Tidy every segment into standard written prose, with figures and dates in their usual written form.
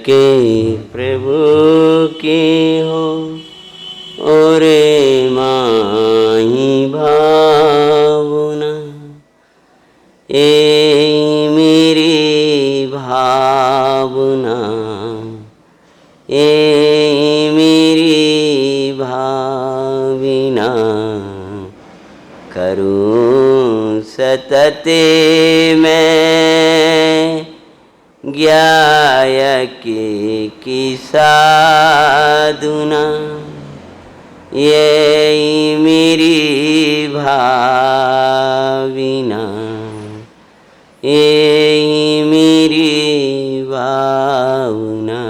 के प्रभु की हो ओरे माही भावना, ए मेरी भावना, ए मेरी भाविना, करूं सतते मैं ज्ञायके की साधुना, ये मेरी भाविना, ये मेरी भावना,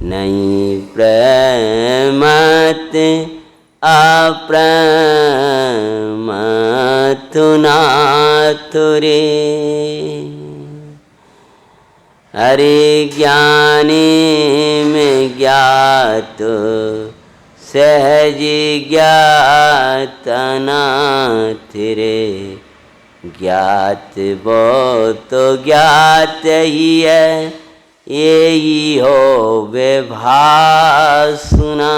नहीं प्रमत अप्रमत नाथ रे, हरे ज्ञाने में ज्ञात सहज ज्ञात नाथ रे, ज्ञात वो तो ज्ञात ही है, यही हो विभासुना,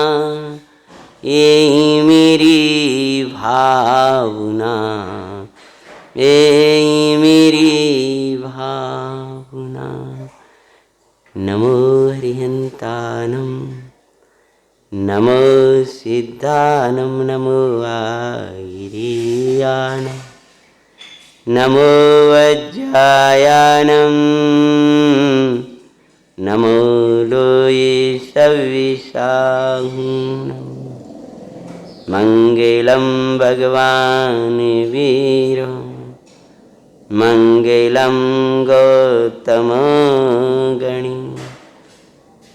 यही मेरी भावना, यही मेरी भावना। नमो हरिहंतानम, नमो सिद्धानम, नमो आगिरियानम, नमो वज्रायानम, नमो लोये सविशाहूनम, मंगलम भगवान वीरो, मंगलम गौतम गणी,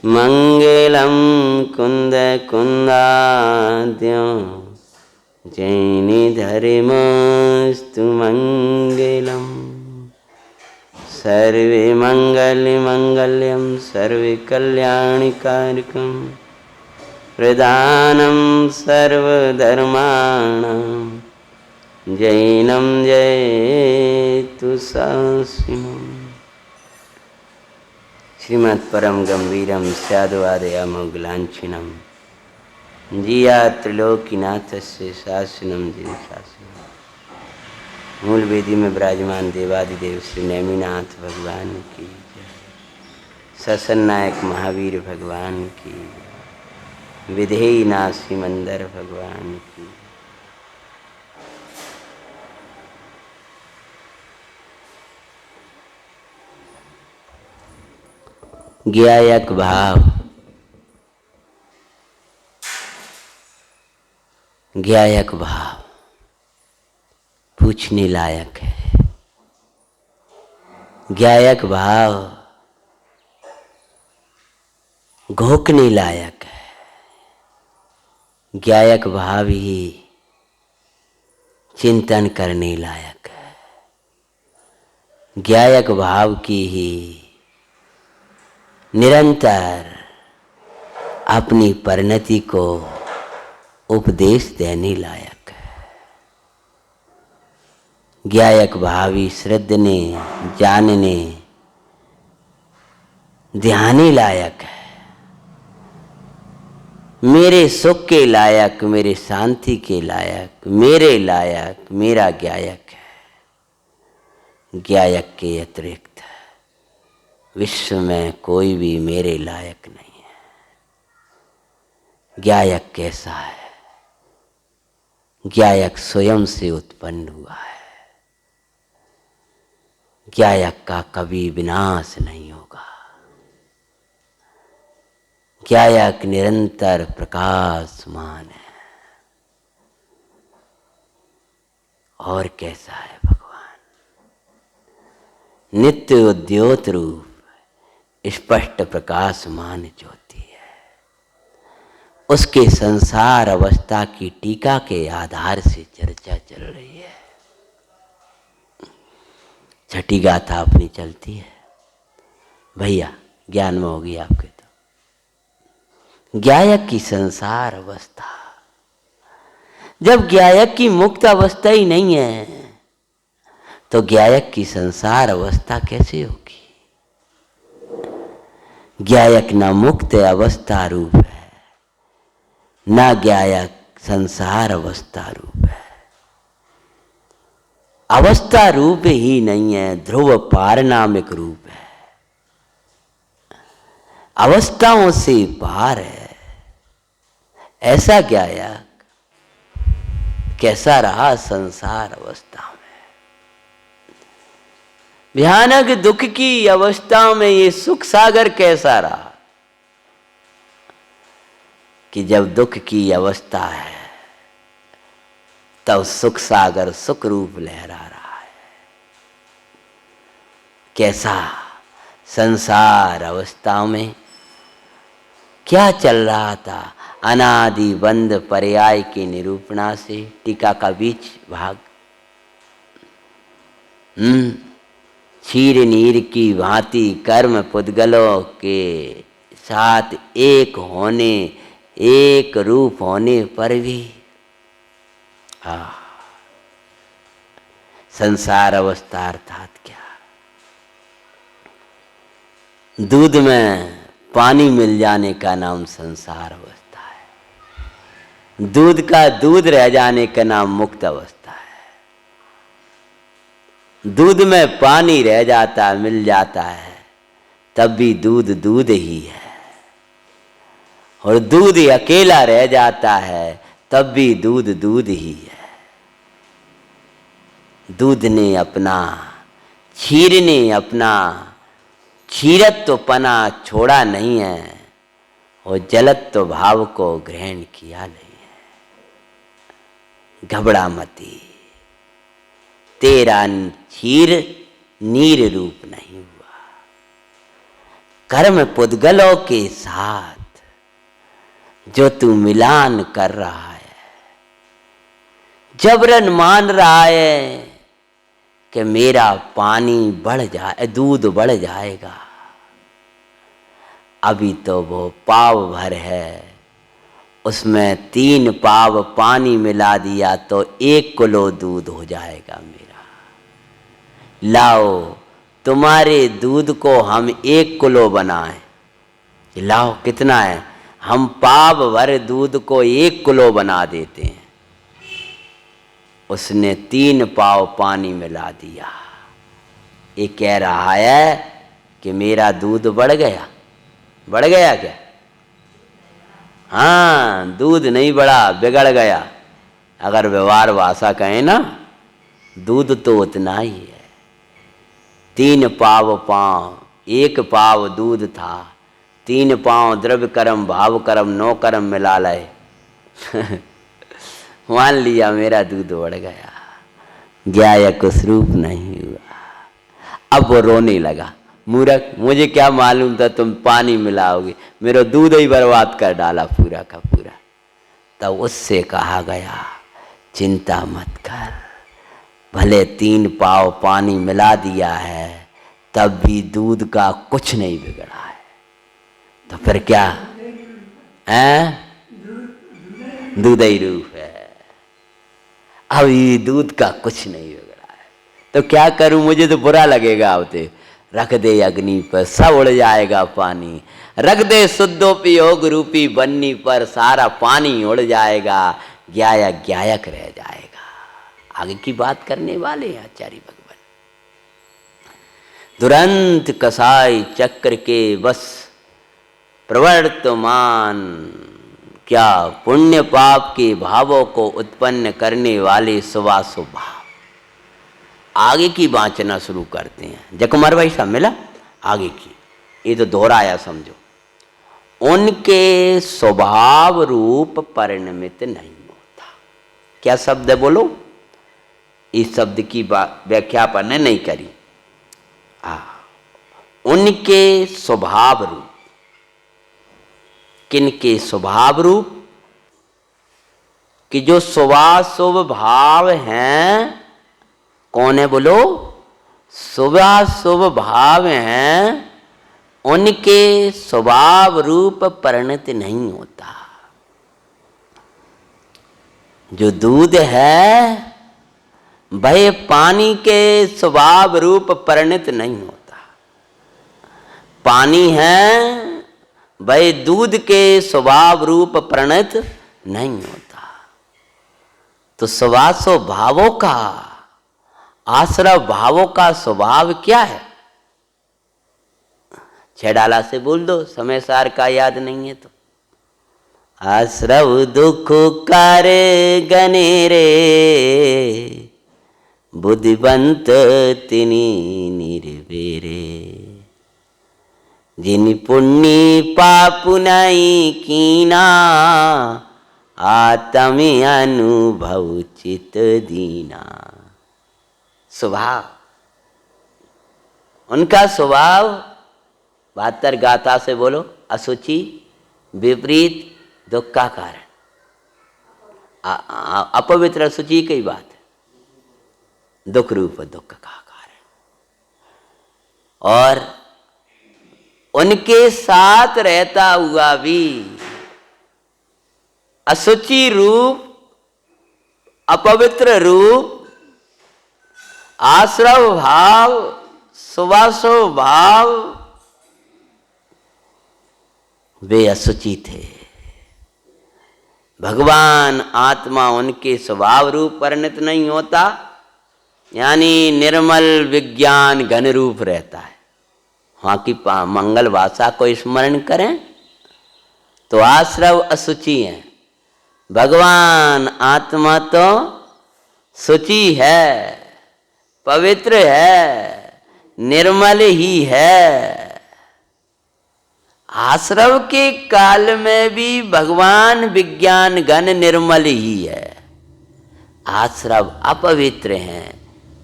मंगलम कुंद कुंदाद्यो, जैन धर्मस्तु मंगलम, सर्वे मंगल मंगल्यम, सर्वे कल्याण कारकम, प्रधानम सर्वधर्माणां, जैनम जयतु शास्त्रम्। श्रीमत् परम गंभीरम स्याद्वादयामोगलांछनम, जिया त्रिलोकीनाथस्य शासनम जिन शासनम। मूल वेदी में विराजमान देवादिदेव श्री नेमिनाथ भगवान की जय, ससन नायक महावीर भगवान की जय, विधेयी नाथ सिमंदर भगवान की। ज्ञायक भाव, ज्ञायक भाव पूछने लायक है। ज्ञायक भाव घोकने लायक है। ज्ञायक भाव ही चिंतन करने लायक है। ज्ञायक भाव की ही निरंतर अपनी परिणति को उपदेश देने लायक है। ज्ञायक भावी श्रद्धने, जानने, ध्याने लायक है। मेरे सुख के लायक, मेरे शांति के लायक, मेरे लायक, मेरा ज्ञायक है। ज्ञायक के अतिरिक्त विश्व में कोई भी मेरे लायक नहीं है। ज्ञायक कैसा है? ज्ञायक स्वयं से उत्पन्न हुआ है। ज्ञायक का कभी विनाश नहीं होगा। ज्ञायक निरंतर प्रकाशमान है। और कैसा है भगवान? नित्य उद्योत रूप, स्पष्ट प्रकाशमान ज्योति है। उसके संसार अवस्था की टीका के आधार से चर्चा चल रही है। छठी गाथा अपनी चलती है। भैया ज्ञान में होगी आपके तो। ज्ञायक की संसार अवस्था, जब ज्ञायक की मुक्त अवस्था ही नहीं है तो ज्ञायक की संसार अवस्था कैसे होगी? ज्ञायक न मुक्त अवस्था रूप है, न ज्ञायक संसार अवस्था रूप है। अवस्था रूप ही नहीं है, ध्रुव पारनामिक रूप है, अवस्थाओं से पार है। ऐसा ज्ञायक कैसा रहा संसार अवस्था में। भयानक दुख की अवस्था में ये सुख सागर कैसा रहा कि जब दुख की अवस्था है तब सुख सागर सुख रूप लहरा रहा है। कैसा संसार अवस्था में क्या चल रहा था। अनादि बंध पर्याय की निरूपणा से टीका का बीच भाग, क्षीर नीर की भांति कर्म पुद्गलों के साथ एक होने, एक रूप होने पर भी संसार अवस्था अर्थात क्या। दूध में पानी मिल जाने का नाम संसार अवस्था है, दूध का दूध रह जाने का नाम मुक्त अवस्था है। दूध में पानी रह जाता, मिल जाता है, तब भी दूध दूध ही है, और दूध अकेला रह जाता है तब भी दूध दूध ही है। दूध ने अपना, क्षीर ने अपना क्षीरत्व पना छोड़ा नहीं है, और जलत्व भाव को ग्रहण किया नहीं है। घबरा मती, तेरा क्षीर नीर रूप नहीं हुआ। कर्म पुद्गलों के साथ जो तू मिलान कर रहा है, जबरन मान रहा है कि मेरा पानी बढ़ जाए, दूध बढ़ जाएगा। अभी तो वो पाव भर है, उसमें 3 पाव पानी मिला दिया तो 1 किलो दूध हो जाएगा मेरा। लाओ तुम्हारे दूध को हम 1 किलो बनाएं। लाओ कितना है, हम पाव भर दूध को 1 किलो बना देते हैं। उसने 3 पाव पानी मिला दिया। ये कह रहा है कि मेरा दूध बढ़ गया। बढ़ गया क्या? हाँ, दूध नहीं बढ़ा, बिगड़ गया। अगर व्यवहार भाषा कहें ना, दूध तो उतना ही है। 3 पाव 1 पाव दूध था, 3 पाव द्रव्य कर्म भाव कर्म 9 कर्म मिला लाए। मान लिया मेरा दूध बढ़ गया, ज्ञायक उस रूप नहीं हुआ। अब वो रोने लगा, मूर्ख, मुझे क्या मालूम था तुम पानी मिलाओगे, मेरा दूध ही बर्बाद कर डाला पूरा का पूरा। तब उससे कहा गया, चिंता मत कर, भले 3 पाव पानी मिला दिया है तब भी दूध का कुछ नहीं बिगड़ा है। तो फिर क्या है? दूध ही रूप है। अब ये दूध का कुछ नहीं बिगड़ा है, तो क्या करूं? मुझे तो बुरा लगेगा। अब ते रख दे अग्नि पर, सब उड़ जाएगा पानी। रख दे शुद्धोपयोग रूपी बन्नी पर, सारा पानी उड़ जाएगा, ज्ञायक ज्ञायक रह जाएगा। आगे की बात करने वाले हैं आचार्य भगवान। दुरंत कसाई चक्र के बस प्रवर्तमान, क्या पुण्य पाप के भावों को उत्पन्न करने वाले शुभाशुभ भाव। आगे की वाचना शुरू करते हैं। जकमर भाई साहब मिला आगे की, ये तो दोहराया समझो। उनके स्वभाव रूप परिणमित नहीं होता। क्या शब्द है बोलो? इस शब्द की व्याख्या अपन ने नहीं करी। उनके स्वभाव रूप, किनके स्वभाव रूप? कि जो शुभाशुभ भाव हैं, कौन है बोलो? शुभाशुभ भाव हैं, उनके स्वभाव रूप परिणत नहीं होता। जो दूध है वह पानी के स्वभाव रूप परिणत नहीं होता। पानी है वह दूध के स्वभाव रूप प्रणत नहीं होता। तो स्वभाव भावों का, आश्रव भावों का स्वभाव क्या है? छेडाला से बोल दो, समय सार का याद नहीं है तो। आश्रव दुख कर गने रे, बुद्धिवंत तिनी निर्वेरे। जिन पुण्य पाप नहीं कीना, आत्म अनुभव चित दीना। स्वभाव, उनका स्वभाव 72 गाथा से बोलो, असुचि, विपरीत, दुख का कारण। अपवित्र असुचि की बात है, दुख रूप दुख का कारण। और उनके साथ रहता हुआ भी असुचि रूप, अपवित्र रूप, आश्रव भाव, सुवासो भाव, वे असुचि थे। भगवान आत्मा उनके स्वभाव रूप परिणत नहीं होता, यानी निर्मल विज्ञान घन रूप रहता है। वहाँ की मंगल भाषा को स्मरण करें तो आश्रव असुचि है, भगवान आत्मा तो शुचि है, पवित्र है, निर्मल ही है। आश्रव के काल में भी भगवान विज्ञान घन निर्मल ही है। आश्रव अपवित्र हैं,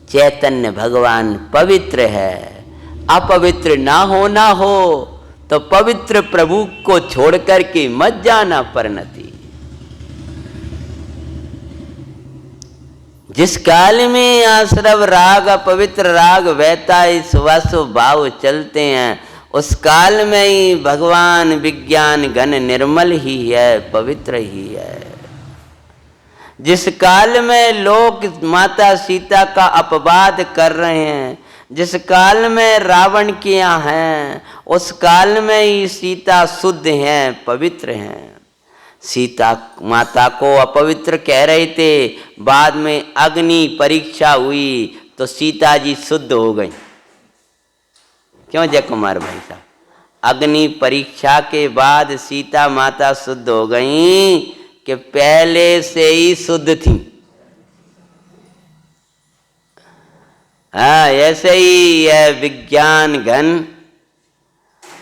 चैतन्य भगवान पवित्र है। अपवित्र ना हो तो पवित्र प्रभु को छोड़ करके मत जाना परिणति। जिस काल में आश्रव राग, अपवित्र राग, वैता सुवासो भाव चलते हैं, उस काल में ही भगवान विज्ञान घन निर्मल ही है, पवित्र ही है। जिस काल में लोग माता सीता का अपवाद कर रहे हैं, जिस काल में रावण के यहाँ हैं, उस काल में ही सीता शुद्ध हैं, पवित्र हैं। सीता माता को अपवित्र कह रहे थे, बाद में अग्नि परीक्षा हुई तो सीता जी शुद्ध हो गई। क्यों जय कुमार भाई साहब? अग्नि परीक्षा के बाद सीता माता शुद्ध हो गई कि पहले से ही शुद्ध थी। हाँ, ऐसे ही है विज्ञान घन।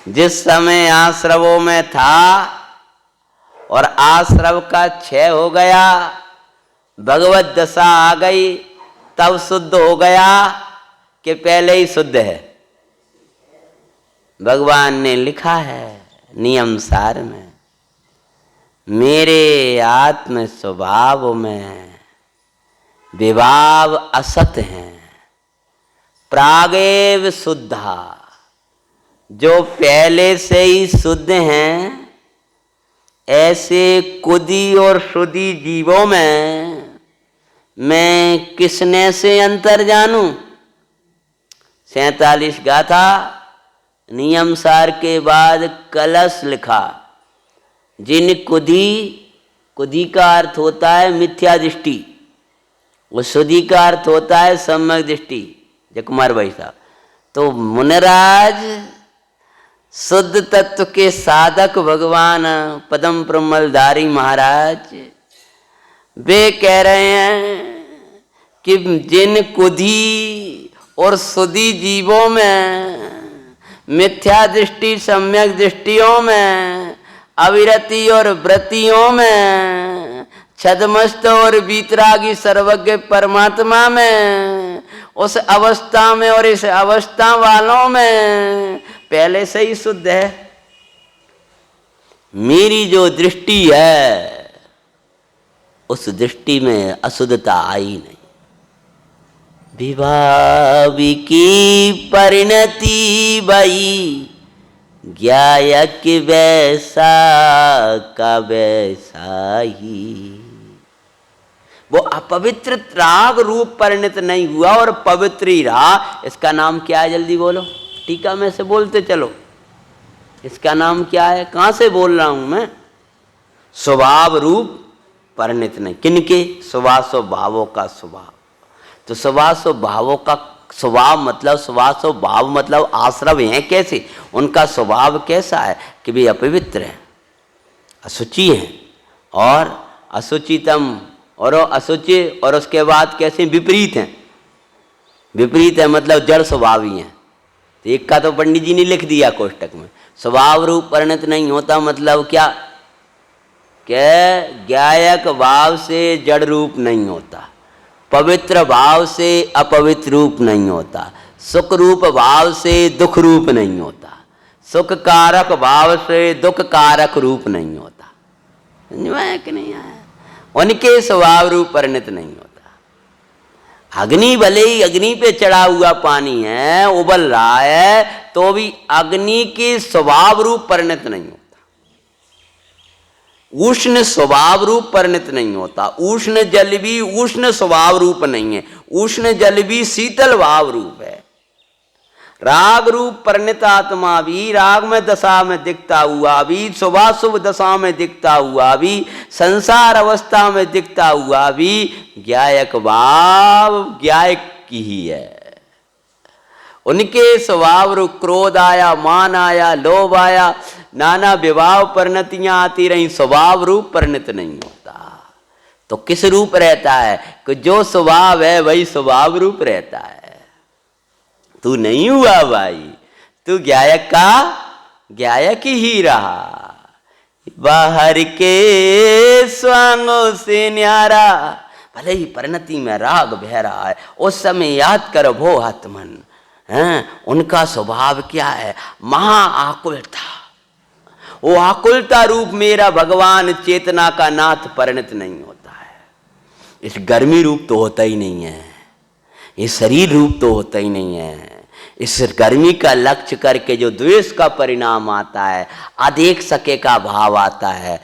जिस समय आश्रवों में था और आश्रव का क्षय हो गया, भगवत दशा आ गई, तब शुद्ध हो गया कि पहले ही शुद्ध है। भगवान ने लिखा है नियम सार में, मेरे आत्म स्वभाव में विभाव असत हैं, प्रागेव शुद्धा। जो पहले से ही शुद्ध हैं, ऐसे कुदी और शुद्धि जीवों में मैं किसने से अंतर जानूं? 47 गाथा नियम सार के बाद कलश लिखा। जिन कुदी का अर्थ होता है मिथ्या दृष्टि, वो शुद्धि का अर्थ होता है सम्यक दृष्टि। जय कुमार भाई साहब, तो मुनिराज शुद्ध तत्व के साधक भगवान पदम प्रमलधारी महाराज, वे कह रहे हैं कि जिन कुदी और शुद्धि जीवों में, मिथ्या दृष्टि सम्यक दृष्टियों में, अविरति और व्रतियों में, छदमस्त और वीतरागी सर्वज्ञ परमात्मा में, उस अवस्था में और इस अवस्था वालों में पहले से ही शुद्ध है। मेरी जो दृष्टि है उस दृष्टि में अशुद्धता आई नहीं। विभाविकी परिणति भई, ज्ञायक वैसा का वैसा ही। वो अपवित्र राग रूप परिणत नहीं हुआ और पवित्र ही रहा। इसका नाम क्या है? जल्दी बोलो, टीका में से बोलते चलो। इसका नाम क्या है? कहां से बोल रहा हूं मैं? स्वभाव रूप परिणित नहीं। किनके? स्वभाव भावों का स्वभाव। तो स्वभाव भावों का स्वभाव मतलब स्वभाव भाव मतलब आश्रव हैं कैसे? उनका स्वभाव कैसा है कि वे अपवित्र हैं, अशुचि हैं और अशुचितम और अशुचि, और उसके बाद कैसे? विपरीत हैं। विपरीत है मतलब जड़ स्वभावी हैं। तो एक का तो पंडित जी ने लिख दिया कोष्टक में, स्वभाव रूप परिणत नहीं होता मतलब क्या? क्या? ज्ञायक भाव से जड़ रूप नहीं होता, पवित्र भाव से अपवित्र रूप नहीं होता, सुख रूप भाव से दुख रूप नहीं होता, सुख कारक भाव से दुख कारक रूप नहीं होता। समझ में आया कि नहीं आया? उनके स्वभाव रूप परिणत नहीं होता। अग्नि भले ही अग्नि पे चढ़ा हुआ पानी है, उबल रहा है, तो भी अग्नि के स्वभाव रूप परिणत नहीं होता। उष्ण स्वभाव रूप परिणत नहीं होता। उष्ण जल भी उष्ण स्वभाव रूप नहीं है, उष्ण जल भी शीतल भाव रूप है। राग रूप परिणत आत्मा भी राग में दशा में दिखता हुआ भी, शुभाशुभ दशा में दिखता हुआ भी, संसार अवस्था में दिखता हुआ भी ज्ञायक भाव ज्ञायक की ही है। उनके स्वभाव रूप क्रोध आया, मान आया, लोभ आया, नाना विभाव परिणतियां आती रही, स्वभाव रूप परिणत नहीं होता। तो किस रूप रहता है? कि जो स्वभाव है वही स्वभाव रूप रहता है। तू नहीं हुआ भाई, तू ज्ञायक का ज्ञायक ही रहा। बाहर के स्वांगों से न्यारा, भले ही परिणति में राग बह रहा है, उस समय याद कर भो आत्मन। उनका स्वभाव क्या है? महा आकुलता। वो आकुलता रूप मेरा भगवान चेतना का नाथ परिणत नहीं होता है। इस गर्मी रूप तो होता ही नहीं है, ये शरीर रूप तो होता ही नहीं है। इस गर्मी का लक्ष्य करके जो द्वेष का परिणाम आता है, अदेख सके का भाव आता है,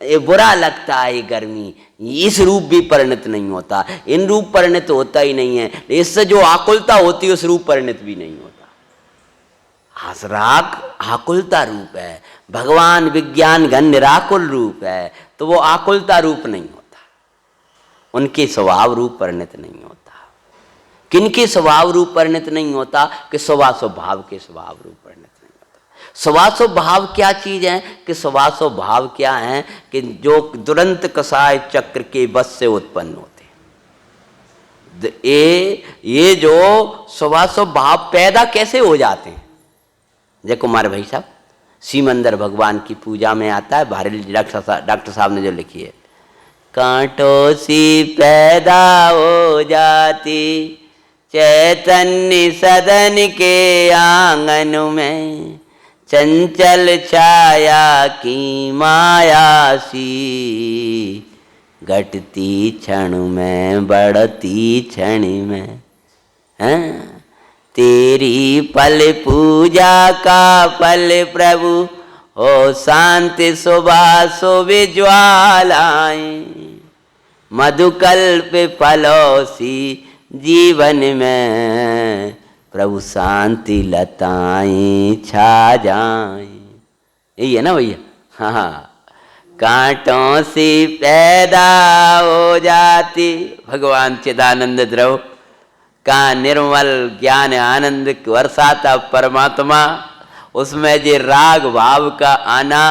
ये बुरा लगता है, ये गर्मी, इस रूप भी परिणत नहीं होता। इन रूप परिणत होता ही नहीं है। इससे जो आकुलता होती है उस रूप परिणत भी नहीं होता। राग आकुलता रूप है, भगवान विज्ञान घन निराकुल रूप है, तो वो आकुलता रूप नहीं होता। उनके स्वभाव रूप परिणत नहीं होता। किनके स्वभाव रूप परिणत नहीं होता? कि स्वभाव के स्वभाव रूप परिणत नहीं होता। स्वभाव क्या चीज है? कि स्वभाव क्या है? कि जो दुरंत कसाय चक्र के बस से उत्पन्न होते। ये जो स्वभाव पैदा कैसे हो जाते हैं? जय कुमार भाई साहब, सीमंदर भगवान की पूजा में आता है, बाहरी डॉक्टर साहब ने जो लिखी है, कांटों सी पैदा हो जाती चैतन्य सदन के आंगन में, चंचल छाया की माया सी, घटती क्षण में बढ़ती क्षण में। हैं तेरी पल पूजा का पल प्रभु हो, शांति सुबह सुबह ज्वालाएं, मधुकल्प फलों सी जीवन में, प्रभु शांति लताएं छा जाएं। यही है ना भैया? हाँ, कांटों से पैदा हो जाती, भगवान चिदानंद द्रव का निर्मल ज्ञान आनंद वर्षाता परमात्मा, उसमें जे राग भाव का आना,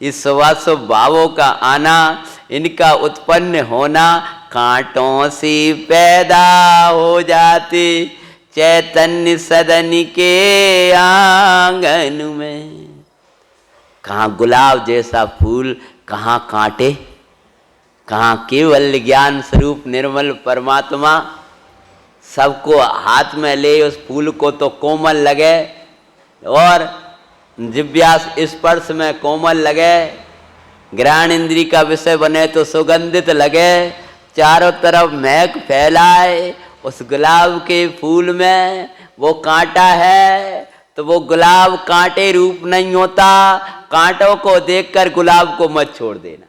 इस स्वभाव भावों का आना, इनका उत्पन्न होना, कांटों से पैदा हो जाती चैतन्य सदन के आंगन में। कहाँ गुलाब जैसा फूल, कहाँ कांटे, कहाँ केवल ज्ञान स्वरूप निर्मल परमात्मा। सबको हाथ में ले उस फूल को तो कोमल लगे, और जिव्या स्पर्श में कोमल लगे, घ्राण इंद्री का विषय बने तो सुगंधित लगे, चारों तरफ महक फैलाए। उस गुलाब के फूल में वो कांटा है तो वो गुलाब कांटे रूप नहीं होता। कांटों को देखकर गुलाब को मत छोड़ देना।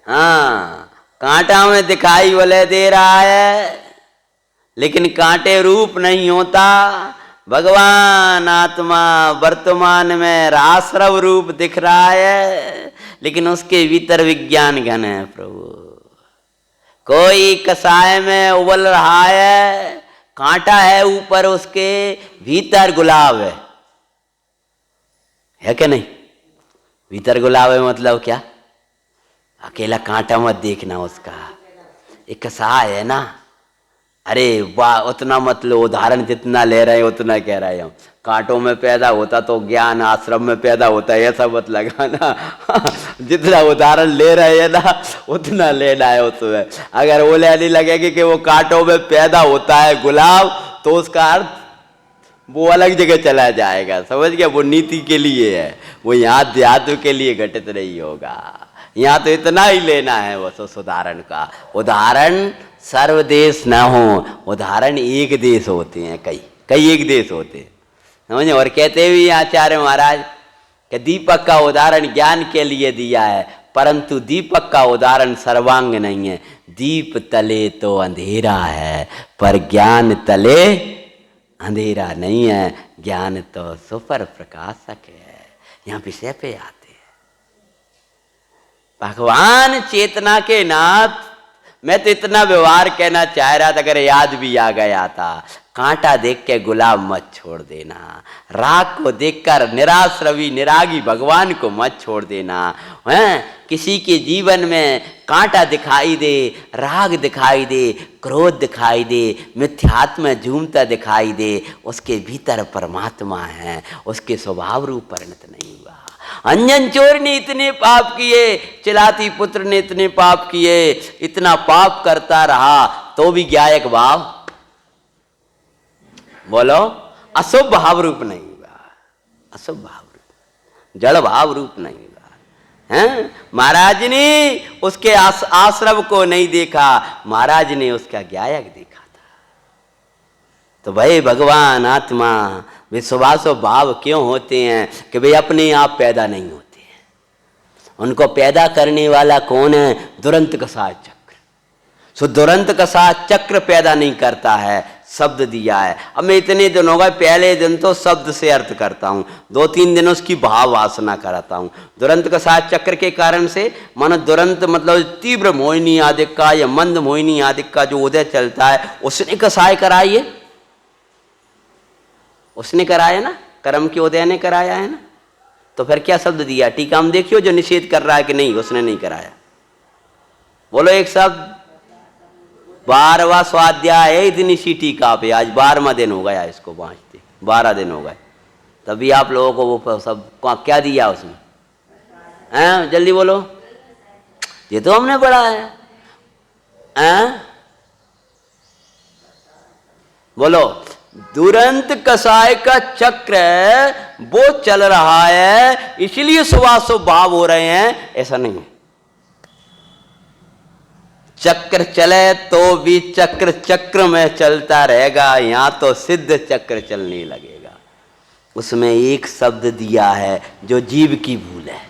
हाँ, कांटा में दिखाई भले दे रहा है लेकिन कांटे रूप नहीं होता। भगवान आत्मा वर्तमान में रासरव रूप दिख रहा है, लेकिन उसके भीतर विज्ञान घन है प्रभु। कोई कसाय में उबल रहा है, कांटा है ऊपर, उसके भीतर गुलाब है कि नहीं? भीतर गुलाब है मतलब क्या? अकेला कांटा मत देखना उसका, एक कसाय है ना। अरे वाह, उतना मतलब उदाहरण जितना ले रहे हैं उतना कह रहे हैं हम। कांटों में पैदा होता तो ज्ञान आश्रम में पैदा होता है, ऐसा मत लगाना। जितना उदाहरण ले रहे हैं ना उतना लेना है उसमें। अगर वो लेनी लगेगी कि वो कांटों में पैदा होता है गुलाब, तो उसका अर्थ वो अलग जगह चला जाएगा, समझ गया? वो नीति के लिए है, वो यहाँ अध्यात्म के लिए घटित नहीं होगा। यहाँ तो इतना ही लेना है बस उस उदाहरण का। उदाहरण सर्वदेश न हो, उदाहरण एक देश होते हैं, कई एक देश होते हैं, समझे? और कहते भी आचार्य महाराज कि दीपक का उदाहरण ज्ञान के लिए दिया है, परंतु दीपक का उदाहरण सर्वांग नहीं है। दीप तले तो अंधेरा है, पर ज्ञान तले अंधेरा नहीं है। ज्ञान तो सुपर प्रकाशक है। यहाँ विषय पे आते हैं भगवान चेतना के नाथ। मैं तो इतना व्यवहार कहना चाह रहा था, अगर याद भी आ गया था। कांटा देख के गुलाब मत छोड़ देना, राग को देखकर निराश रवि निरागी भगवान को मत छोड़ देना। हैं, किसी के जीवन में कांटा दिखाई दे, राग दिखाई दे, क्रोध दिखाई दे, मिथ्यात्म झूमता दिखाई दे, उसके भीतर परमात्मा है, उसके स्वभाव रूप परिणत नहीं हुआ। अंजन चोर ने इतने पाप किए, चिलाती पुत्र ने इतने पाप किए, इतना पाप करता रहा तो भी ज्ञायक भाव, बोलो, अशुभ भाव रूप नहीं हुआ। अशुभ भाव रूप, जड़ भाव रूप नहीं हुआ। हैं, महाराज ने उसके आश्रम को नहीं देखा, महाराज ने उसका ज्ञायक देखा था। तो भाई भगवान आत्मा विश्वास और भाव क्यों होते हैं कि भाई अपने आप पैदा नहीं होते हैं। उनको पैदा करने वाला कौन है? दुरंत कसाय चक्र। सो दुरंत कसाय चक्र पैदा नहीं करता है, शब्द दिया है। अब मैं इतने दिन हो गए, पहले दिन तो शब्द से अर्थ करता हूँ, 2-3 दिन उसकी भाव वासना कराता हूँ। दुरंत कसाय चक्र के कारण से मानो दुरंत मतलब तीव्र मोहिनी आदिक का या मंद मोहिनी आदिक का जो उदय चलता है, उसने कसाय कराई है, उसने कराया ना, कर्म के उदय ने कराया है ना। तो फिर क्या शब्द दिया? टीका में देखियो जो निषेध कर रहा है कि नहीं उसने नहीं कराया। बोलो एक शब्द। 12वां स्वाध्याय है इतनी सी टीका पे, आज 12वां दिन हो गया इसको पहुंचते, 12 दिन हो गए। तभी आप लोगों को वो सब क्या दिया उसने? हैं, जल्दी बोलो। ये तो हमने पढ़ा है। हैं, बोलो। दुरंत कसाय का चक्र वो चल रहा है, इसलिए सुभाव भाव हो रहे हैं, ऐसा नहीं है। चक्र चले तो भी चक्र चक्र में चलता रहेगा, यहां तो सिद्ध चक्र चलने लगेगा। उसमें एक शब्द दिया है जो जीव की भूल है।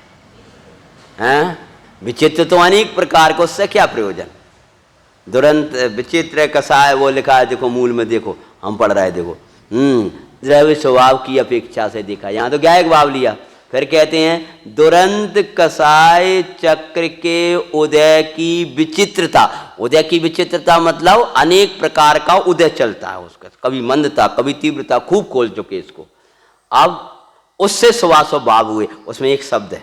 हैं, विचित्र तो अनेक प्रकार को, उससे क्या प्रयोजन? दुरंत विचित्र कसाय वो लिखा है, देखो मूल में देखो, हम पढ़ रहे हैं, देखो द्रव्य स्वभाव की अपेक्षा से देखा, यहाँ तो ज्ञायक भाव लिया। फिर कहते हैं दुरंत कसाय चक्र के उदय की विचित्रता। उदय की विचित्रता मतलब अनेक प्रकार का उदय चलता है उसका, कभी मंदता कभी तीव्रता, खूब खोल चुके इसको। अब उससे सुवासो भाव हुए, उसमें एक शब्द है,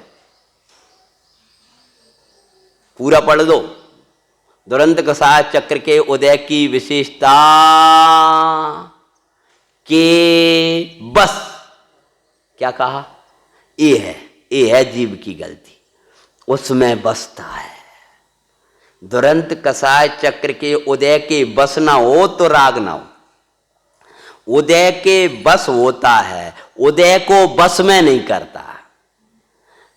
पूरा पढ़ दो। दुरंत कसाय चक्र के उदय की विशेषता के बस, क्या कहा? ये है जीव की गलती, उसमें बसता है। दुरंत कसाय चक्र के उदय के बस ना हो तो राग ना हो। उदय के बस होता है, उदय को बस में नहीं करता।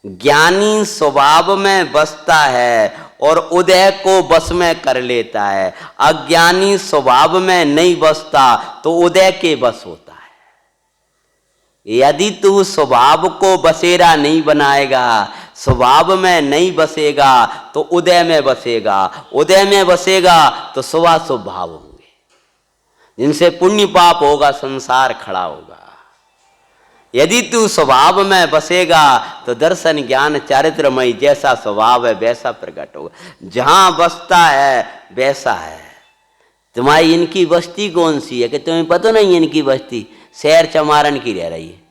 ज्ञानी स्वभाव में बसता है और उदय को बस में कर लेता है। अज्ञानी स्वभाव में नहीं बसता तो उदय के बस होता है। यदि तू स्वभाव को बसेरा नहीं बनाएगा, स्वभाव में नहीं बसेगा तो उदय में बसेगा, उदय में बसेगा तो सुभाव भाव होंगे। जिनसे पुण्य पाप होगा संसार खड़ा होगा। यदि तू स्वभाव में बसेगा तो दर्शन ज्ञान चारित्रमय जैसा स्वभाव है वैसा प्रकट होगा। जहां बसता है वैसा है। तुम्हारी इनकी बस्ती कौन सी है कि तुम्हें पता नहीं? इनकी बस्ती शहर चमारन की रह रही है,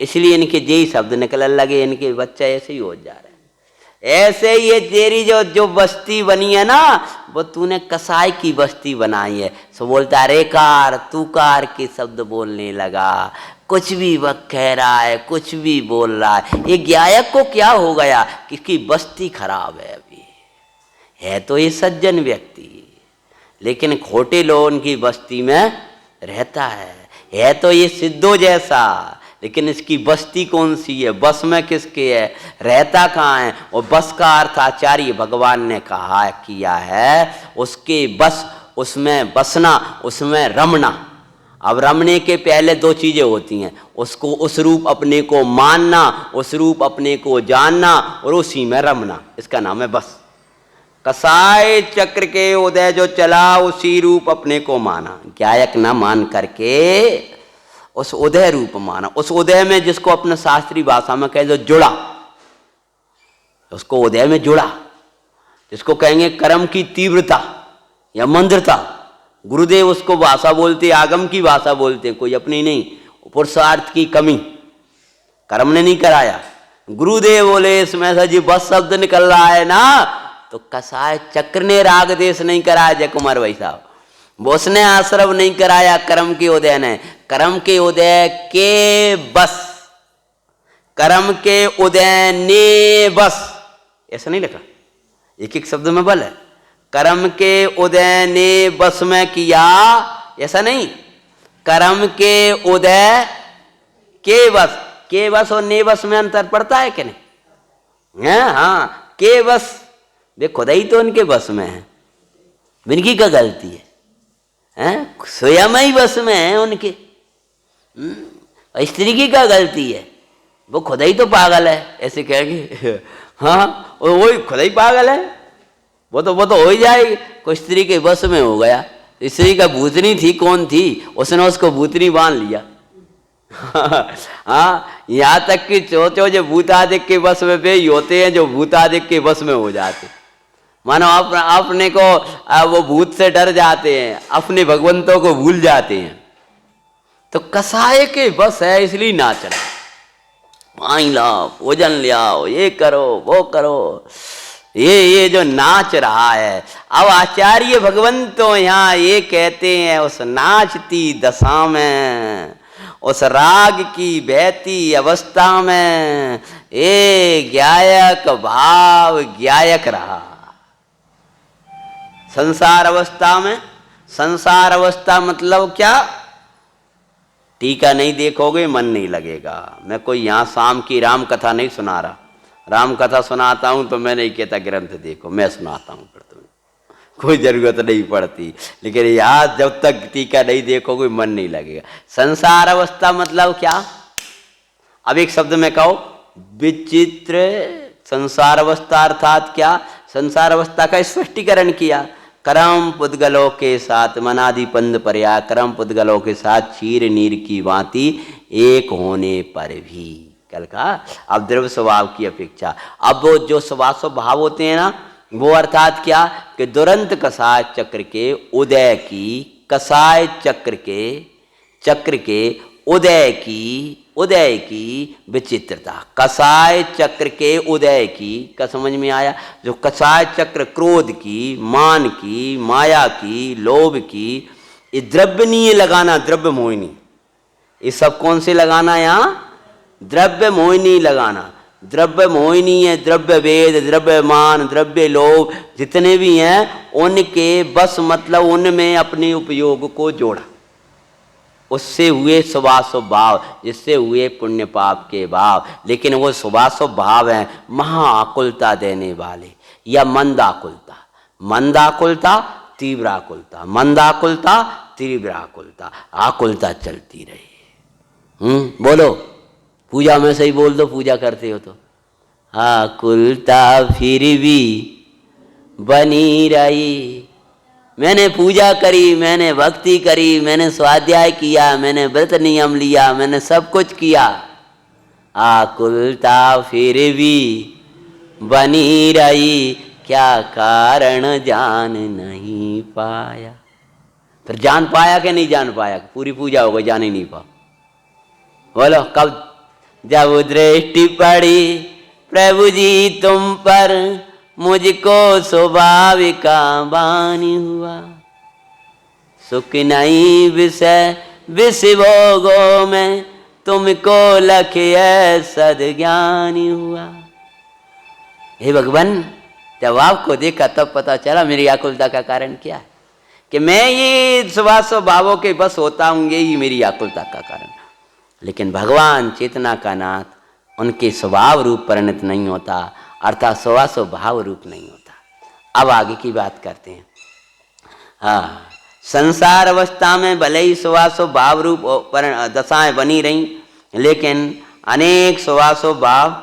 इसलिए इनके यही शब्द निकलने लगे, इनके बच्चे ऐसे ही हो जा रहे हैं। ऐसे ये तेरी जो बस्ती बनी है ना, वो तूने कसाई की बस्ती बनाई है। सो बोलता रे कार तू कार के शब्द बोलने लगा, कुछ भी वक्त कह रहा है, कुछ भी बोल रहा है। ये गायक को क्या हो गया कि इसकी बस्ती खराब है। अभी है तो ये सज्जन व्यक्ति, लेकिन खोटे लोगों की बस्ती में रहता है तो ये सिद्धो जैसा, लेकिन इसकी बस्ती कौन सी है? बस में किसके है? रहता कहाँ है? और बस का अर्थ आचार्य भगवान ने कहा किया है उसके बस, उसमें बसना, उसमें रमना। अब रमने के पहले दो चीजें होती हैं, उसको उस रूप अपने को मानना, उस रूप अपने को जानना, और उसी में रमना। इसका नाम है बस। कसाय चक्र के उदय जो चला उसी रूप अपने को माना, गायक न मान करके उस उदय रूप माना। उस उदय में जिसको अपने शास्त्रीय भाषा में कह दो जुड़ा, उसको उदय में जुड़ा, जिसको कहेंगे कर्म की तीव्रता या मंद्रता। गुरुदेव उसको भाषा बोलते, आगम की भाषा बोलते, कोई अपनी नहीं। पुरुषार्थ की कमी, कर्म ने नहीं कराया। गुरुदेव बोले इसमें से जी बस शब्द निकल रहा है ना, तो कसाय चक्र ने राग देश नहीं कराया। जय कुमार भाई साहब, उसने आश्रम नहीं कराया, कर्म के उदय ने। कर्म के उदय के बस, कर्म के उदय ने बस, ऐसा नहीं लिखा, एक एक शब्द में बल है। कर्म के उदय ने बस में किया, ऐसा नहीं। कर्म के उदय के बस, के बस और ने बस में अंतर पड़ता है कि नहीं? है हाँ, के बस वे खुद ही तो उनके बस में है, इनकी क्या गलती है? स्वयं ही बस में है उनके। स्त्री की क्या गलती है? वो खुद ही तो पागल है, ऐसे कहेंगे। हाँ, वो खुद ही पागल है, वो तो हो ही जाएगी। कोई स्त्री के बस में हो गया, स्त्री का भूतनी थी, कौन थी? उसने उसको भूतनी बांध लिया। हाँ, यहाँ तक कि सोचो जो भूतादिक के बस में वे होते हैं जो भूतादिक के बस में हो जाते। मानो अपने को वो भूत से डर जाते हैं, अपने भगवंतों को भूल जाते हैं। तो कसाय के बस है, इसलिए ना चला। पानी लाओ, भोजन ले आओ, ये करो वो करो, ये जो नाच रहा है। अब आचार्य भगवंत तो यहाँ ये कहते हैं, उस नाचती दशा में, उस राग की बहती अवस्था में ये गायक भाव गायक रहा। संसार अवस्था में, संसार अवस्था मतलब क्या? टीका नहीं देखोगे मन नहीं लगेगा। मैं कोई यहाँ शाम की राम कथा नहीं सुना रहा। राम कथा सुनाता हूँ तो मैं नहीं कहता ग्रंथ देखो, मैं सुनाता हूँ फिर तुम्हें, कोई जरूरत नहीं पड़ती। लेकिन यहाँ जब तक टीका नहीं देखोगे मन नहीं लगेगा। संसार अवस्था मतलब क्या? अब एक शब्द में कहो, विचित्र संसार अवस्था अर्थात क्या? संसार अवस्था का स्पष्टीकरण किया। कर्म पुद्गलों के साथ मनादि पंद पर्या, कर्म पुद्गलों के साथ क्षीर नीर की भांति एक होने पर भी। कल का अब द्रव्य स्वभाव की अपेक्षा, अब वो जो स्वभाव होते हैं ना, वो अर्थात क्या कि दुरंत कसाय चक्र के उदय की, कसाय चक्र के उदय की विचित्रता। कसाय चक्र के उदय की का समझ में आया? जो कसाय चक्र क्रोध की, मान की, माया की, लोभ की, ये द्रव्य नहीं है लगाना, द्रव्य मोहिनी। ये सब कौन से लगाना? यहाँ द्रव्य मोहिनी लगाना। द्रव्य मोहिनी है, द्रव्य वेद, द्रव्य मान, द्रव्य लोभ जितने भी हैं उनके बस, मतलब उनमें अपने उपयोग को जोड़ा। उससे हुए शुभाशुभ भाव, जिससे हुए पुण्य पाप के भाव। लेकिन वो शुभाशुभ भाव हैं महाआकुलता देने वाले, या मंदाकुलता। मंदाकुलता, तीव्राकुलता, मंदाकुलता, तीव्राकुलता, आकुलता चलती रही। बोलो, पूजा में सही बोल दो, पूजा करते हो तो। आकुलता फिर भी बनी रही, मैंने पूजा करी, मैंने भक्ति करी, मैंने स्वाध्याय किया, मैंने व्रत नियम लिया, मैंने सब कुछ किया, आकुलता फिर भी बनी रही, क्या कारण जान नहीं पाया। फिर जान पाया कि नहीं जान पाया? पूरी पूजा हो गई, जान ही नहीं पा। बोलो कब? जब दृष्टि पड़ी प्रभु जी तुम पर, मुझको स्वाभाविका बानी हुआ। सुख नहीं विषय विषभोगों में, तुमको लक्ष्य सद्ज्ञानी हुआ। हे भगवान, जब आपको देखा तब पता चला मेरी आकुलता का कारण क्या है, कि मैं ये स्वभावों के बस होता हूँ, यही मेरी आकुलता का कारण। लेकिन भगवान चेतना का नाथ उनके स्वभाव रूप परिणत नहीं होता, अर्थात स्वभाव रूप नहीं होता। अब आगे की बात करते हैं। हाँ, संसार अवस्था में भले ही स्वभाव रूप दशाएं बनी रहीं, लेकिन अनेक स्वभाव,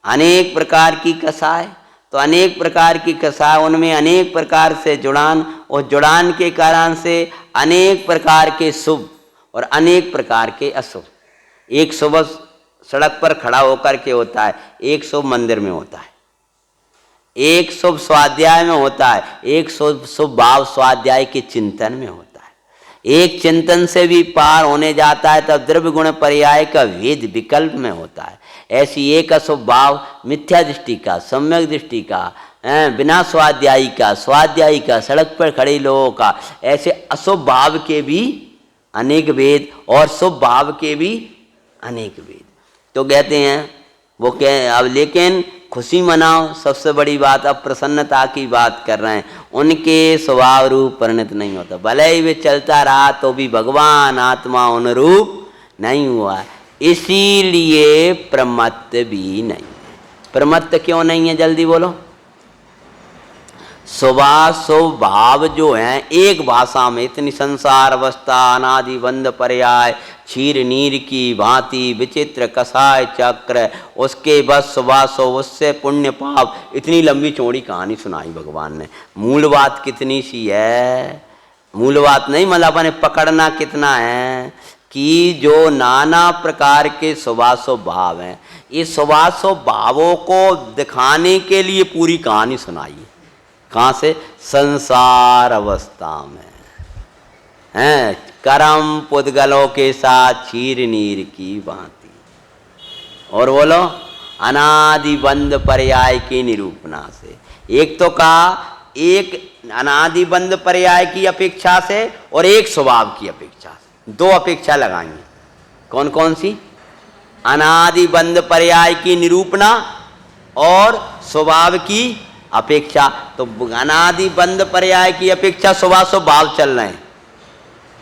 अनेक प्रकार की कसाय, तो अनेक प्रकार की कसाय, उनमें अनेक प्रकार से जुड़ान, और जुड़ान के कारण से अनेक प्रकार के शुभ और अनेक प्रकार के अशुभ। एक शुभ सड़क पर खड़ा होकर के होता है, एक शुभ मंदिर में होता है, एक शुभ स्वाध्याय में होता है, एक शुभ भाव स्वाध्याय के चिंतन में होता है। एक चिंतन से भी पार होने जाता है तब द्रव्य गुण पर्याय का वेद विकल्प में होता है। ऐसी एक अशुभ भाव मिथ्या दृष्टि का, सम्यक दृष्टि का, बिना स्वाध्यायी का, सड़क पर खड़े लोगों का, ऐसे अशुभ भाव के भी अनेक वेद और शुभ भाव के भी अनेक वेद। तो कहते हैं वो अब लेकिन खुशी मनाओ, सबसे बड़ी बात, अब प्रसन्नता की बात कर रहे हैं, उनके स्वभाव रूप परिणत नहीं होता। भले ही वे चलता रहा तो भी भगवान आत्मा उन रूप नहीं हुआ, इसीलिए प्रमत्त भी नहीं है। प्रमत्त क्यों नहीं है, जल्दी बोलो। स्वभाव जो है एक भाषा में इतनी संसार अवस्था, अनादि बंध पर्याय, क्षीर नीर की भांति विचित्र कसाय चक्र, उसके बस स्वभाव, उससे पुण्य पाप, इतनी लंबी चौड़ी कहानी सुनाई भगवान ने। मूल बात कितनी सी है, मूल बात नहीं, मतलब अपने पकड़ना कितना है कि जो नाना प्रकार के स्वभाव हैं, ये स्वभावों को दिखाने के लिए पूरी कहानी सुनाई है। कहाँ से? संसार अवस्था में हैं, कर्म पुद्गलों के साथ क्षीर नीर की भांति, और बोलो अनादि बंध पर्याय की निरूपणा से। एक तो कहा एक अनादि बंध पर्याय की अपेक्षा से और एक स्वभाव की अपेक्षा से, दो अपेक्षा लगाएंगे। कौन कौन सी? अनादि बंध पर्याय की निरूपणा और स्वभाव की अपेक्षा। तो अनादि बंध पर्याय की अपेक्षा स्वभाव चल रहे हैं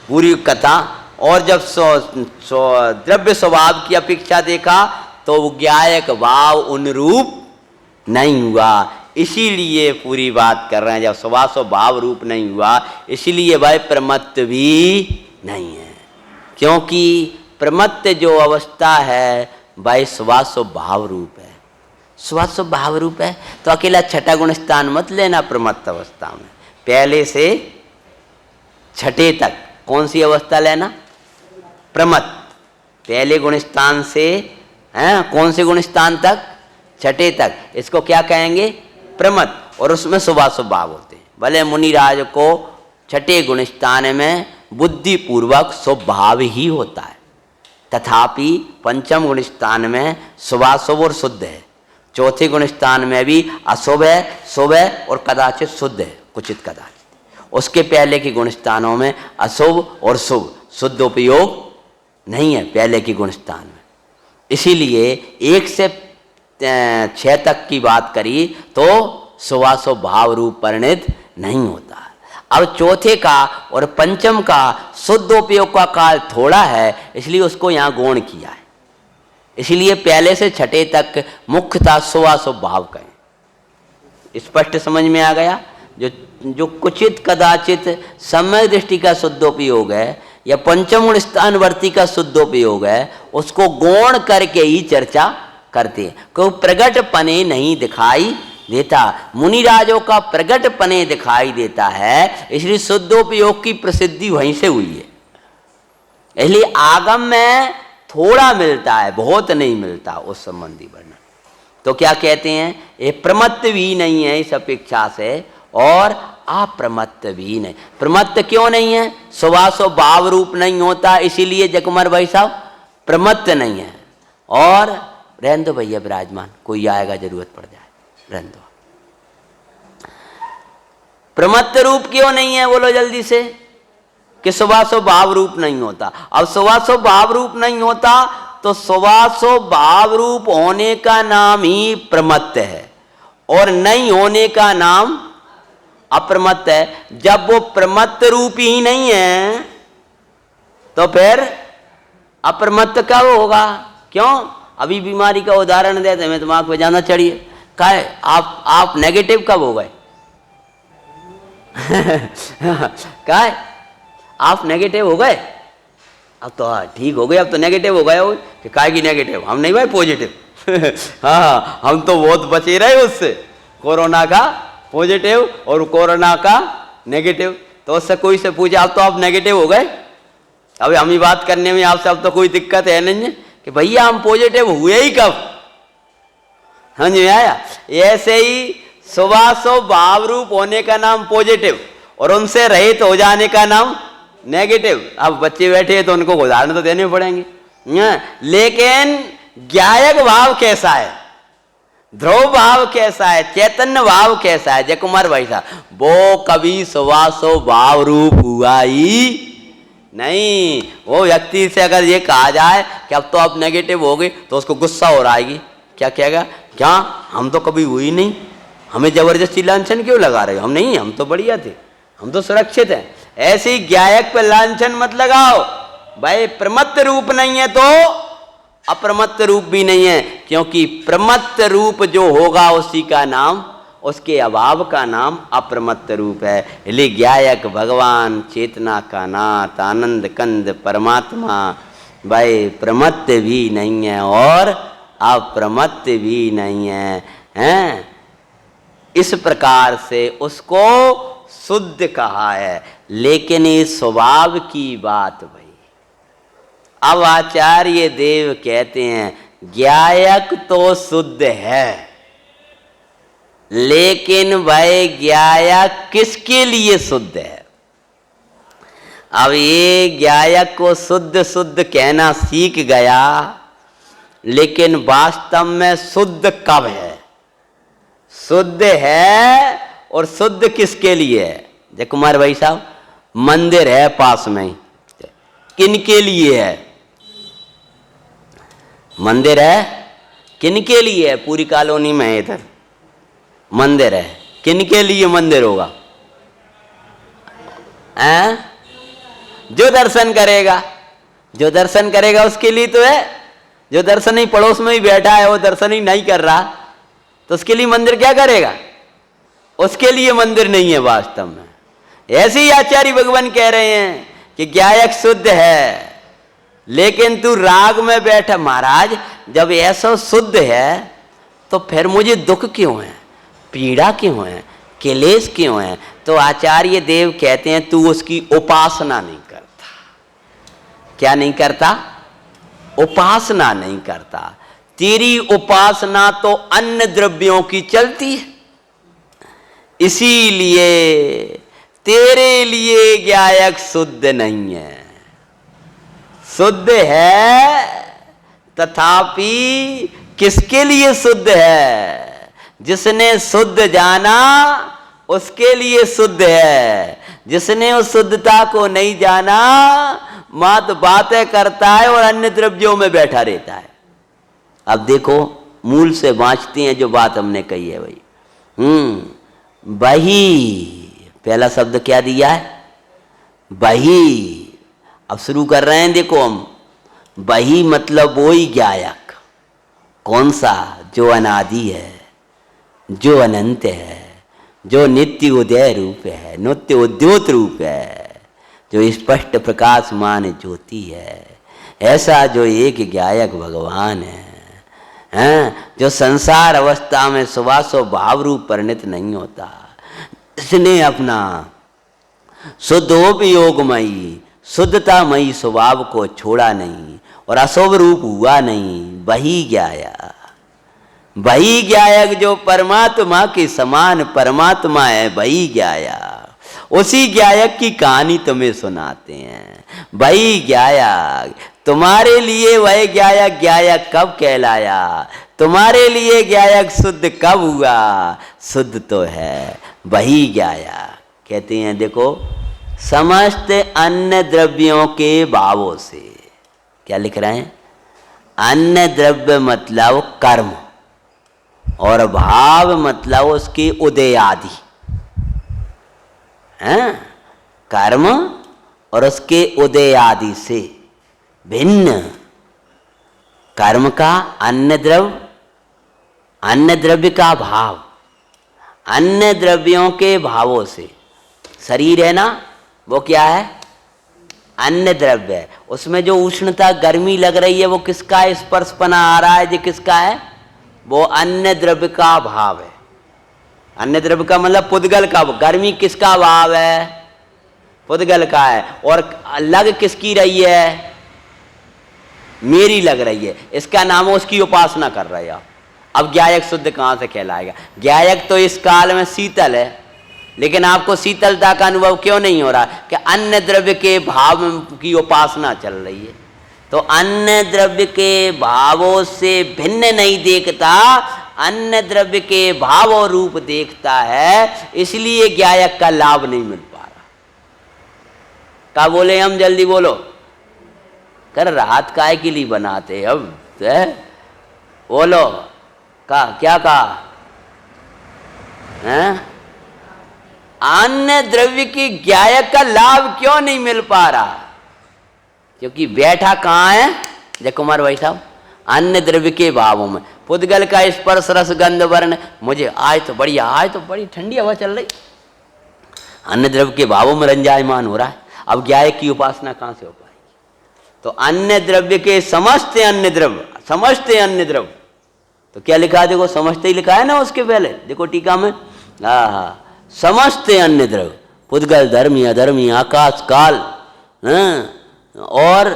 पूरी कथा, और जब द्रव्य स्वभाव की अपेक्षा देखा तो ज्ञायक भाव उन रूप नहीं हुआ, इसीलिए पूरी बात कर रहे हैं। जब स्वभाव रूप नहीं हुआ, इसीलिए भाई प्रमत्त भी नहीं है, क्योंकि प्रमत्त जो अवस्था है भाई स्वभाव रूप है। स्वभाव रूप है तो अकेला छठा गुण स्थान मत लेना प्रमत्त अवस्था में, पहले से छठे तक कौन सी अवस्था लेना? प्रमत्त। पहले गुण स्थान से कौन से गुण स्थान तक? छठे तक। इसको क्या कहेंगे? प्रमत्त। और उसमें स्वभाव होते हैं। भले मुनिराज को छठे गुण स्थान में बुद्धि पूर्वक स्वभाव ही होता है, तथापि पंचम गुण स्थान में शुभ और शुद्ध है, चौथे गुण स्थान में भी अशुभ है, शुभ है और कदाचित शुद्ध है, कुचित कदाचित। उसके पहले के गुण स्थानों में अशुभ और शुभ, शुद्ध उपयोग नहीं है पहले के गुण स्थान में। इसीलिए 1 से 6 तक की बात करी तो स्वभाव रूप परिणित नहीं होता। अब चौथे का और पंचम का शुद्ध उपयोग का काल थोड़ा है, इसलिए उसको यहाँ गौण किया है। इसलिए पहले से छठे तक मुख्यतः स्वभाव कहें। स्पष्ट समझ में आ गया? जो कुचित कदाचित समय दृष्टि का शुद्धोपयोग है या पंचम गुण स्थानवर्ती का शुद्धोपयोग है, उसको गौण करके ही चर्चा करते हैं। कोई प्रगट पने नहीं दिखाई देता, मुनिराजों का प्रगटपने दिखाई देता है। इसलिए शुद्धोपयोग की प्रसिद्धि वहीं से हुई है। इसलिए आगम में थोड़ा मिलता है, बहुत नहीं मिलता उस संबंधी वर्णन। तो क्या कहते हैं, ये प्रमत्त भी नहीं है इस अपेक्षा से, और अप्रमत्त भी नहीं। प्रमत्त क्यों नहीं है? सुवासो भाव रूप नहीं होता, इसीलिए जगमर भाई साहब प्रमत्त नहीं है। और रहने दो भैया विराजमान, कोई आएगा जरूरत पड़ जाए, रहने दो। प्रमत्त रूप क्यों नहीं है बोलो जल्दी से, कि सुवासो भाव रूप नहीं होता। अब सुवासो भाव रूप नहीं होता तो सुवासो भाव रूप होने का नाम ही प्रमत्त है, और नहीं होने का नाम अप्रमत्त है। जब वो प्रमत्त रूप ही नहीं है तो फिर अप्रमत्त कब होगा? क्यों? अभी बीमारी का उदाहरण देते हैं, दिमाग पे जाना चाहिए। क्या है, आप नेगेटिव कब हो गए? क्या है, आप नेगेटिव हो गए? अब तो ठीक हो गए, अब तो नेगेटिव हो गए हो कि काय की नेगेटिव, हम नहीं भाई पॉजिटिव। हाँ, हम तो बहुत बचे रहे उससे, कोरोना का पॉजिटिव और कोरोना का नेगेटिव। तो उससे कोई से पूछे अब तो आप नेगेटिव हो गए, अब हम ही बात करने में आपसे अब तो कोई दिक्कत है नहीं है कि भैया हम पॉजिटिव हुए ही कब? समझ में आया? ऐसे ही सुवासो भाव रूप होने का नाम पॉजिटिव, और उनसे रहित हो जाने का नाम नेगेटिव। अब बच्चे बैठे हैं तो उनको उदाहरण तो देने पड़ेंगे। लेकिन ज्ञायक भाव कैसा है, ध्रुव भाव कैसा है, चैतन्य भाव कैसा है? जय कुमार भाई साहब, वो कभी सुवासो भाव रूप हुआ ही नहीं। वो व्यक्ति से अगर ये कहा जाए कि अब तो आप नेगेटिव हो गए, तो उसको गुस्सा हो रहा है। क्या कहेगा, क्या हम तो कभी हुई नहीं, हमें जबरदस्ती लांछन क्यों लगा रहे हो? हम नहीं, हम तो बढ़िया थे, हम तो सुरक्षित हैं। ऐसी ज्ञायक पर लांछन मत लगाओ भाई। प्रमत्त रूप नहीं है तो अप्रमत्त रूप भी नहीं है, क्योंकि प्रमत्त रूप जो होगा उसी का नाम, उसके अभाव का नाम अप्रमत्त रूप है। इसलिए ज्ञायक भगवान, चेतना का नाथ, आनंद कंद परमात्मा भाई प्रमत्त भी नहीं है और अप्रमत्त भी नहीं है, हैं? इस प्रकार से उसको शुद्ध कहा है। लेकिन ये स्वभाव की बात भाई, अब आचार्य देव कहते हैं ज्ञायक तो शुद्ध है, लेकिन वह ज्ञायक किसके लिए शुद्ध है? अब ये ज्ञायक को शुद्ध शुद्ध कहना सीख गया, लेकिन वास्तव में शुद्ध कब है? शुद्ध है और शुद्ध किसके लिए है? जय कुमार भाई साहब, मंदिर है पास में, किनके लिए है? मंदिर है किनके लिए है? पूरी कॉलोनी में इधर मंदिर है, किनके लिए मंदिर होगा? जो दर्शन करेगा, जो दर्शन करेगा उसके लिए तो है। जो दर्शन ही पड़ोस में ही बैठा है, वो दर्शन ही नहीं कर रहा, तो उसके लिए मंदिर क्या करेगा? उसके लिए मंदिर नहीं है वास्तव में। ऐसे ही आचार्य भगवान कह रहे हैं कि ज्ञायक शुद्ध है, लेकिन तू राग में बैठा। महाराज जब ऐसा शुद्ध है तो फिर मुझे दुख क्यों है, पीड़ा क्यों है, क्लेश क्यों है? तो आचार्य देव कहते हैं तू उसकी उपासना नहीं करता। क्या नहीं करता? उपासना नहीं करता। तेरी उपासना तो अन्य द्रव्यों की चलती है, इसीलिए तेरे लिए ज्ञायक शुद्ध नहीं है। शुद्ध है तथापि किसके लिए शुद्ध है? जिसने शुद्ध जाना उसके लिए शुद्ध है। जिसने उस शुद्धता को नहीं जाना, मात्र बातें करता है और अन्य द्रव्यों में बैठा रहता है। अब देखो मूल से बाँचती हैं जो बात हमने कही है भाई। बही, पहला शब्द क्या दिया है? बही। अब शुरू कर रहे हैं, देखो हम। बही मतलब वही ज्ञायक। कौन सा? जो अनादि है, जो अनंत है, जो नित्य उदय रूप है, नित्य उद्योत रूप है, जो स्पष्ट प्रकाशमान ज्योति है। ऐसा जो एक ज्ञायक भगवान है, हैं, जो संसार अवस्था में सुभासो भाव रूप परिणित नहीं होता, इसने अपना शुद्धोपयोगमयी शुद्धतामयी स्वभाव को छोड़ा नहीं और अशुभ रूप हुआ नहीं। वही ज्ञाया, वही ज्ञायक जो परमात्मा के समान परमात्मा है, वही ज्ञाया। उसी ज्ञायक की कहानी तुम्हें सुनाते हैं। वही ज्ञायक तुम्हारे लिए, वह ज्ञायक ज्ञायक कब कहलाया, तुम्हारे लिए ज्ञायक शुद्ध कब हुआ, शुद्ध तो है वही ज्ञायक। कहते हैं देखो, समस्त अन्य द्रव्यों के भावों से, क्या लिख रहे हैं, अन्य द्रव्य मतलब कर्म और भाव मतलब उसके उदय आदि हैं, कर्म और उसके उदय आदि से भिन्न कर्म का अन्य द्रव्य, अन्य द्रव्य का भाव, अन्य द्रव्यों के भावों से। शरीर है ना, वो क्या है, अन्य द्रव्य है। उसमें जो उष्णता गर्मी लग रही है वो किसका स्पर्शपना आ रहा है, जो किसका है, वो अन्य द्रव्य का भाव है। अन्य द्रव्य का मतलब पुद्गल का, गर्मी किसका भाव है, पुद्गल का है। और लग किसकी रही है, मेरी लग रही है, इसका नाम है, उसकी उपासना कर रहे हो। अब ज्ञायक शुद्ध कहां से कहलाएगा। ज्ञायक तो इस काल में शीतल है, लेकिन आपको शीतलता का अनुभव क्यों नहीं हो रहा, कि अन्य द्रव्य के भाव की उपासना चल रही है। तो अन्य द्रव्य के भावों से भिन्न नहीं देखता, अन्य द्रव्य के भाव और रूप देखता है, इसलिए ज्ञायक का लाभ नहीं मिल पा रहा। क्या बोले हम, जल्दी बोलो। कर राहत काय के लिए बनाते अब, बोलो का क्या कहा है, अन्य द्रव्य की ज्ञायक का लाभ क्यों नहीं मिल पा रहा, क्योंकि बैठा कहाँ है, जय कुमार भाई साहब, अन्य द्रव्य के भावों में। पुद्गल का स्पर्श रस गंध वर्ण, मुझे आज तो बढ़िया, आज तो बड़ी ठंडी हवा चल रही, अन्य द्रव्य के भावों में रंजायमान हो रहा है। अब ज्ञायक की उपासना कहां से हो पाएगी। तो अन्य द्रव्य के समस्त अन्य द्रव्य, समस्त अन्य द्रव्य, तो क्या लिखा है देखो, समस्त ही लिखा है ना उसके पहले, देखो टीका में, समस्त अन्य द्रव्य, पुद्गल धर्मी अधर्मी आकाश काल, और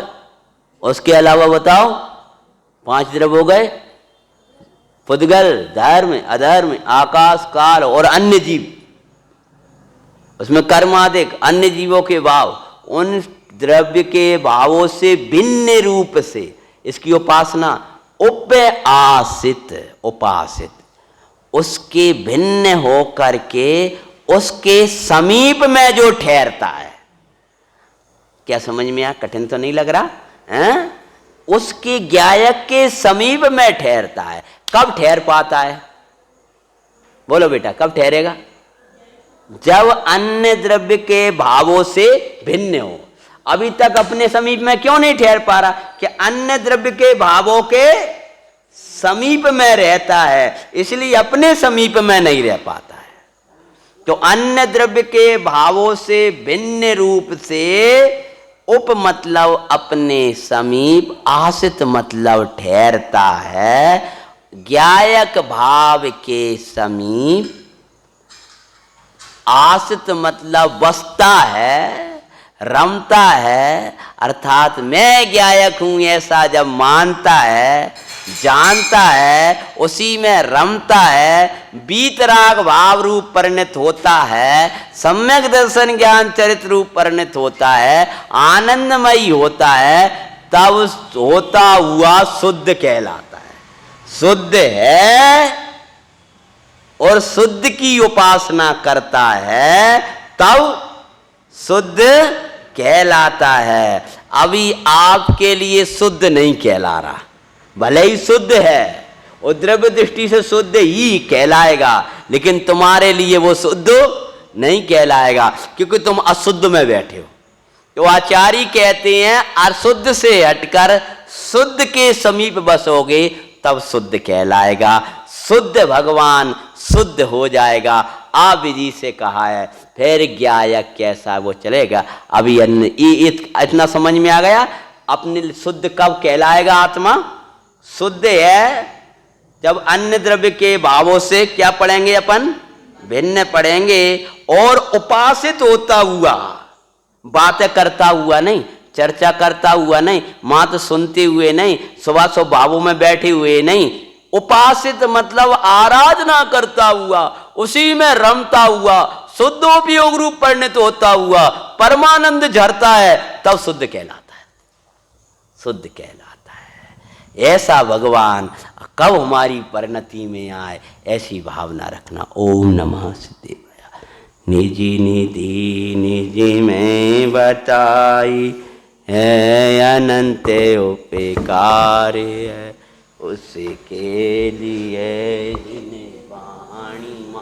उसके अलावा बताओ 5 द्रव्य हो गए, पुद्गल धर्म अधर्म आकाश काल और अन्य जीव, उसमें कर्मादिक अन्य जीवों के भाव, उन द्रव्य के भावों से भिन्न रूप से इसकी उपासना, उपासित, उपासित, उसके भिन्न हो करके उसके समीप में जो ठहरता है। क्या समझ में आया, कठिन तो नहीं लग रहा है? उसके ज्ञायक के समीप में ठहरता है। कब ठहर पाता है, बोलो बेटा, कब ठहरेगा, जब अन्य द्रव्य के भावों से भिन्न हो। अभी तक अपने समीप में क्यों नहीं ठहर पा रहा, कि अन्य द्रव्य के भावों के समीप में रहता है, इसलिए अपने समीप में नहीं रह पाता है। तो अन्य द्रव्य के भावों से भिन्न रूप से, उप मतलब अपने समीप, आसित मतलब ठहरता है। ज्ञायक भाव के समीप, आसित मतलब बसता है, रमता है, अर्थात मैं ज्ञायक हूं ऐसा जब मानता है, जानता है, उसी में रमता है, बीतराग भाव रूप परिणत होता है, सम्यक दर्शन ज्ञान चरित्र रूप परिणत होता है, आनंदमयी होता है, तब होता हुआ शुद्ध कहलाता है। शुद्ध है और शुद्ध की उपासना करता है, तब शुद्ध कहलाता है। अभी आपके लिए शुद्ध नहीं कहला रहा, भले ही शुद्ध है और द्रव्य दृष्टि से शुद्ध ही कहलाएगा, लेकिन तुम्हारे लिए वो शुद्ध नहीं कहलाएगा, क्योंकि तुम अशुद्ध में बैठे हो। तो आचार्य कहते हैं अशुद्ध से हटकर शुद्ध के समीप बसोगे तब शुद्ध कहलाएगा। शुद्ध भगवान शुद्ध हो जाएगा। आप विधि से कहा है, फिर ज्ञायक कैसा वो चलेगा। अभी इतना समझ में आ गया, अपने शुद्ध कब कहलाएगा आत्मा, शुद्ध है जब अन्य द्रव्य के भावों से क्या पढ़ेंगे अपन, भिन्न पढ़ेंगे। और उपासित होता हुआ, बातें करता हुआ नहीं, चर्चा करता हुआ नहीं, मात्र सुनते हुए नहीं, सुबह सो भावों में बैठे हुए नहीं, उपासित मतलब आराधना करता हुआ, उसी में रमता हुआ, शुद्धोपयोग रूप परिणत होता हुआ, परमानंद झरता है, तब शुद्ध कहलाता है, शुद्ध कहलाता है। ऐसा भगवान कब हमारी परिणति में आए, ऐसी भावना रखना। ओम नमः सिद्धेश्वराय। निजी निधि निजी में बताई है, अनंत उपेकार है, उसके लिए जिन्हें वाणी